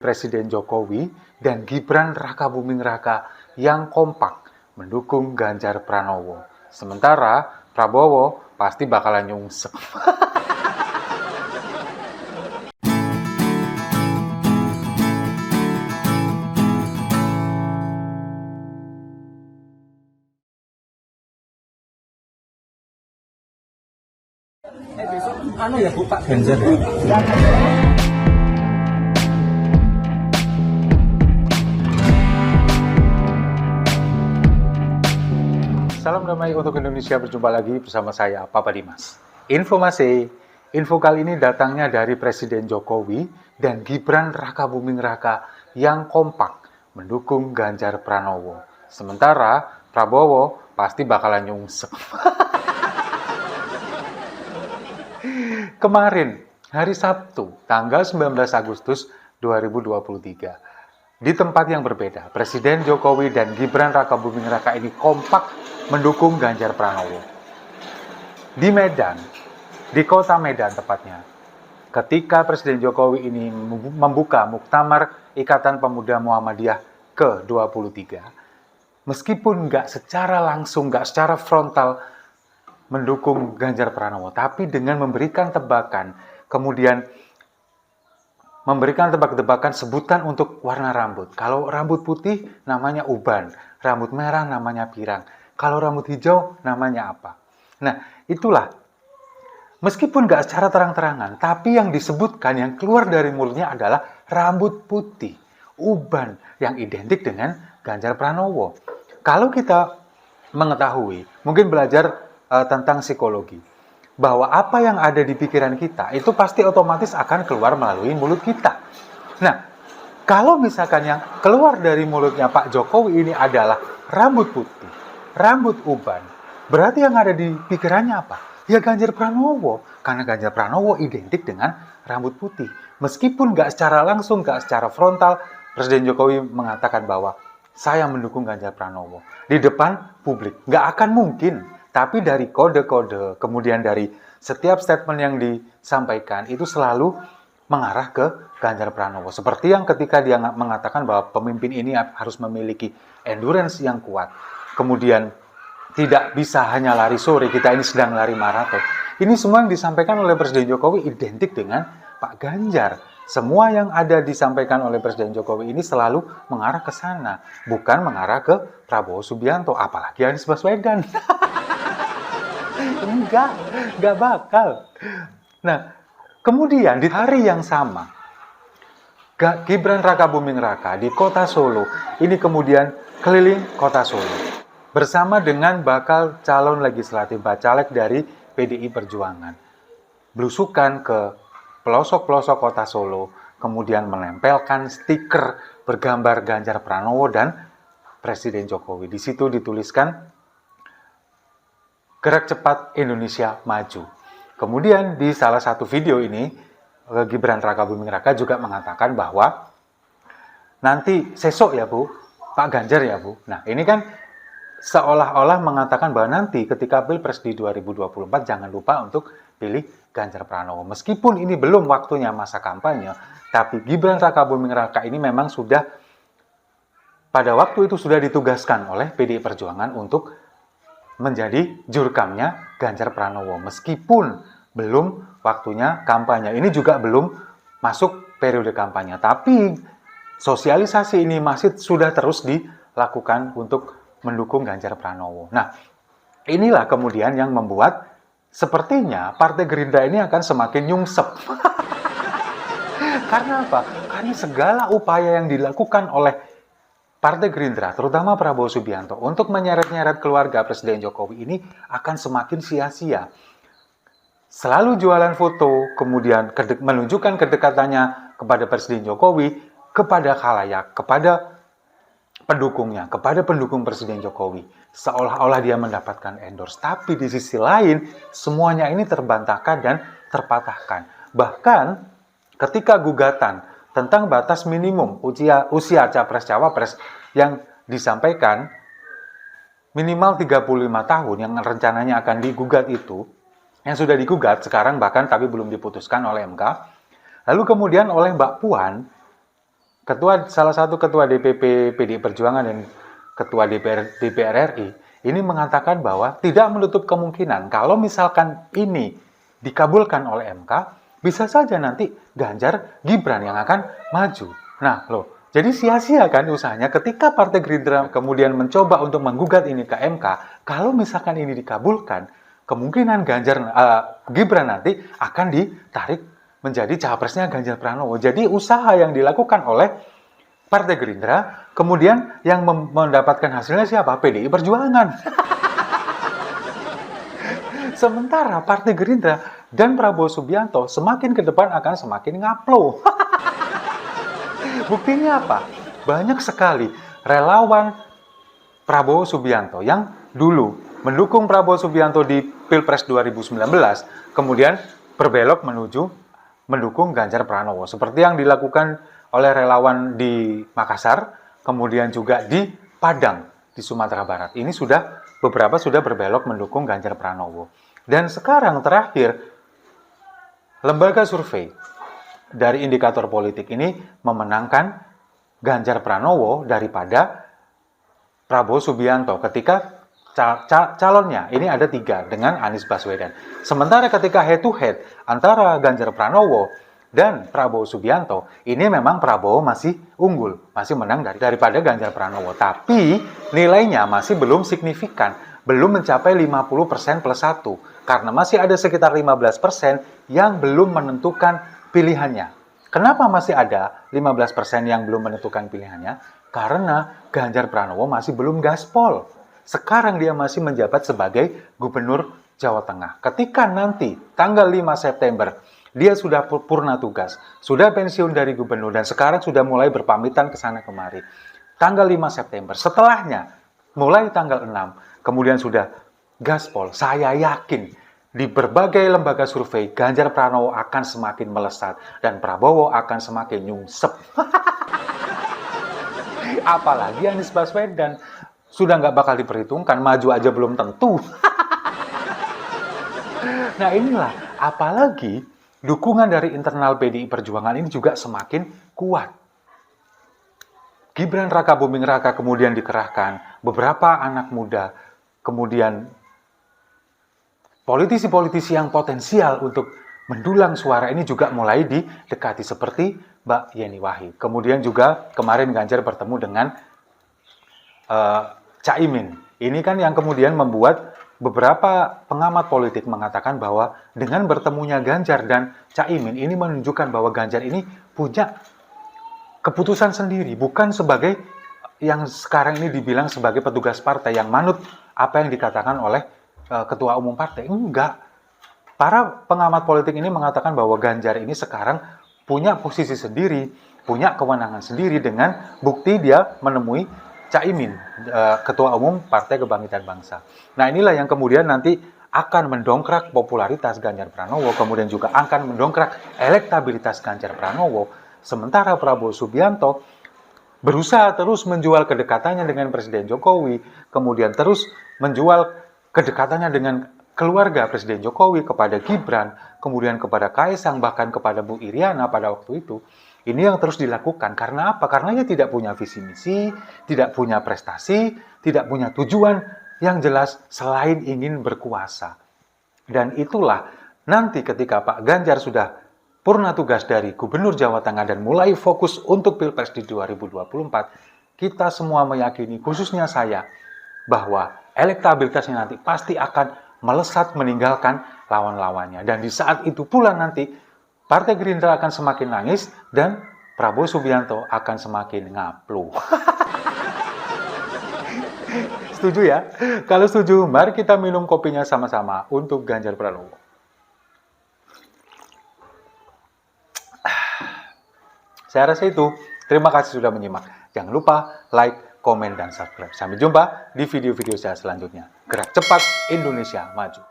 Presiden Jokowi dan Gibran Rakabuming Raka yang kompak mendukung Ganjar Pranowo. Sementara Prabowo pasti bakalan nyungsep. Besok ya Bu, Pak Ganjar ya? Salam damai untuk Indonesia, berjumpa lagi bersama saya, Papa Dimas. Info kali ini datangnya dari Presiden Jokowi dan Gibran Rakabuming Raka yang kompak mendukung Ganjar Pranowo. Sementara Prabowo pasti bakalan nyungsep. Kemarin, hari Sabtu, tanggal 19 Agustus 2023, di tempat yang berbeda, Presiden Jokowi dan Gibran Rakabuming Raka ini kompak mendukung Ganjar Pranowo. Di Medan, di kota Medan tepatnya, ketika Presiden Jokowi ini membuka Muktamar Ikatan Pemuda Muhammadiyah ke-23, meskipun nggak secara langsung, nggak secara frontal mendukung Ganjar Pranowo, tapi dengan memberikan tebakan, kemudian memberikan tebak-tebakan sebutan untuk warna rambut. Kalau rambut putih namanya uban, rambut merah namanya pirang, kalau rambut hijau namanya apa. Nah, itulah. Meskipun nggak secara terang-terangan, tapi yang disebutkan, yang keluar dari mulutnya adalah rambut putih, uban, yang identik dengan Ganjar Pranowo. Kalau kita mengetahui, mungkin belajar tentang psikologi, bahwa apa yang ada di pikiran kita, itu pasti otomatis akan keluar melalui mulut kita. Nah, kalau misalkan yang keluar dari mulutnya Pak Jokowi ini adalah rambut putih, rambut uban, berarti yang ada di pikirannya apa? Ya Ganjar Pranowo, karena Ganjar Pranowo identik dengan rambut putih. Meskipun nggak secara langsung, nggak secara frontal, Presiden Jokowi mengatakan bahwa saya mendukung Ganjar Pranowo di depan publik. Nggak akan mungkin, tapi dari kode-kode, kemudian dari setiap statement yang disampaikan, itu selalu mengarah ke Ganjar Pranowo. Seperti yang ketika dia mengatakan bahwa pemimpin ini harus memiliki endurance yang kuat. Kemudian tidak bisa hanya lari sore, kita ini sedang lari maraton. Ini semua yang disampaikan oleh Presiden Jokowi identik dengan Pak Ganjar. Semua yang ada disampaikan oleh Presiden Jokowi ini selalu mengarah ke sana, bukan mengarah ke Prabowo Subianto, apalagi Anies Baswedan. Enggak bakal. Nah, kemudian di hari yang sama, Gibran Rakabuming Raka di kota Solo, ini kemudian keliling kota Solo, bersama dengan bakal calon legislatif Bacalek dari PDI Perjuangan. Belusukan ke pelosok-pelosok kota Solo, kemudian menempelkan stiker bergambar Ganjar Pranowo dan Presiden Jokowi. Di situ dituliskan Gerak Cepat Indonesia Maju. Kemudian di salah satu video ini, Gibran Rakabuming Raka juga mengatakan bahwa nanti sesok ya Bu, Pak Ganjar ya Bu. Nah ini kan seolah-olah mengatakan bahwa nanti ketika Pilpres di 2024 jangan lupa untuk pilih Ganjar Pranowo. Meskipun ini belum waktunya masa kampanye, tapi Gibran Rakabuming Raka ini memang sudah pada waktu itu sudah ditugaskan oleh PDI Perjuangan untuk menjadi jurkamnya Ganjar Pranowo. Meskipun belum waktunya kampanye, ini juga belum masuk periode kampanye, tapi sosialisasi ini masih sudah terus dilakukan untuk mendukung Ganjar Pranowo. Nah, inilah kemudian yang membuat sepertinya Partai Gerindra ini akan semakin nyungsep. Karena apa? Karena segala upaya yang dilakukan oleh Partai Gerindra, terutama Prabowo Subianto, untuk menyeret-nyeret keluarga Presiden Jokowi ini akan semakin sia-sia. Selalu jualan foto, kemudian menunjukkan kedekatannya kepada Presiden Jokowi, kepada khalayak, kepada pendukungnya, kepada pendukung Presiden Jokowi. Seolah-olah dia mendapatkan endorse. Tapi di sisi lain, semuanya ini terbantahkan dan terpatahkan. Bahkan ketika gugatan tentang batas minimum usia Capres-Cawapres yang disampaikan minimal 35 tahun yang rencananya akan digugat itu, yang sudah digugat sekarang bahkan tapi belum diputuskan oleh MK. Lalu kemudian oleh Mbak Puan salah satu ketua DPP PDI Perjuangan dan ketua DPR RI ini mengatakan bahwa tidak menutup kemungkinan kalau misalkan ini dikabulkan oleh MK, bisa saja nanti Ganjar Gibran yang akan maju. Nah, loh, jadi sia-sia kan usahanya ketika Partai Gerindra kemudian mencoba untuk menggugat ini ke MK, kalau misalkan ini dikabulkan, kemungkinan Gibran nanti akan ditarik menjadi cawapresnya Ganjar Pranowo. Jadi usaha yang dilakukan oleh Partai Gerindra, kemudian yang mendapatkan hasilnya siapa? PDI Perjuangan. Sementara Partai Gerindra dan Prabowo Subianto semakin ke depan akan semakin ngaplo. Buktinya apa? Banyak sekali relawan Prabowo Subianto yang dulu mendukung Prabowo Subianto di Pilpres 2019, kemudian berbelok menuju mendukung Ganjar Pranowo. Seperti yang dilakukan oleh relawan di Makassar, kemudian juga di Padang, di Sumatera Barat. Ini beberapa sudah berbelok mendukung Ganjar Pranowo. Dan sekarang terakhir, lembaga survei dari indikator politik ini memenangkan Ganjar Pranowo daripada Prabowo Subianto ketika calonnya ini ada 3 dengan Anies Baswedan. Sementara ketika head to head antara Ganjar Pranowo dan Prabowo Subianto, ini memang Prabowo masih unggul, masih menang daripada Ganjar Pranowo. Tapi nilainya masih belum signifikan, belum mencapai 50% plus 1. Karena masih ada sekitar 15% yang belum menentukan pilihannya. Kenapa masih ada 15% yang belum menentukan pilihannya? Karena Ganjar Pranowo masih belum gaspol. Sekarang dia masih menjabat sebagai Gubernur Jawa Tengah. Ketika nanti tanggal 5 September, dia sudah purna tugas, sudah pensiun dari gubernur, dan sekarang sudah mulai berpamitan ke sana kemari. Tanggal 5 September, setelahnya, mulai tanggal 6, kemudian sudah gaspol. Saya yakin di berbagai lembaga survei, Ganjar Pranowo akan semakin melesat, dan Prabowo akan semakin nyungsep. Apalagi Anies Baswedan, sudah nggak bakal diperhitungkan, maju aja belum tentu. Nah inilah, apalagi dukungan dari internal PDI Perjuangan ini juga semakin kuat. Gibran Raka Buming Raka kemudian dikerahkan, beberapa anak muda, kemudian politisi-politisi yang potensial untuk mendulang suara ini juga mulai didekati seperti Mbak Yeni Wahid. Kemudian juga kemarin Ganjar bertemu dengan Caimin. Ini kan yang kemudian membuat beberapa pengamat politik mengatakan bahwa dengan bertemunya Ganjar dan Caimin ini menunjukkan bahwa Ganjar ini punya keputusan sendiri, bukan sebagai yang sekarang ini dibilang sebagai petugas partai yang manut apa yang dikatakan oleh ketua umum partai. Enggak. Para pengamat politik ini mengatakan bahwa Ganjar ini sekarang punya posisi sendiri, punya kewenangan sendiri dengan bukti dia menemui Caimin, Ketua Umum Partai Kebangkitan Bangsa. Nah inilah yang kemudian nanti akan mendongkrak popularitas Ganjar Pranowo, kemudian juga akan mendongkrak elektabilitas Ganjar Pranowo. Sementara Prabowo Subianto berusaha terus menjual kedekatannya dengan Presiden Jokowi, kemudian terus menjual kedekatannya dengan keluarga Presiden Jokowi kepada Gibran, kemudian kepada Kaisang, bahkan kepada Bu Iriana pada waktu itu. Ini yang terus dilakukan. Karena apa? Karena dia tidak punya visi misi, tidak punya prestasi, tidak punya tujuan yang jelas selain ingin berkuasa. Dan itulah nanti ketika Pak Ganjar sudah purna tugas dari Gubernur Jawa Tengah dan mulai fokus untuk Pilpres di 2024, kita semua meyakini, khususnya saya, bahwa elektabilitasnya nanti pasti akan melesat meninggalkan lawan-lawannya. Dan di saat itu pula nanti Partai Gerindra akan semakin nangis dan Prabowo Subianto akan semakin ngaplu. Setuju ya? Kalau setuju, mari kita minum kopinya sama-sama untuk Ganjar Pranowo. Saya rasa itu. Terima kasih sudah menyimak. Jangan lupa like, komen, dan subscribe. Sampai jumpa di video-video saya selanjutnya. Gerak cepat, Indonesia maju.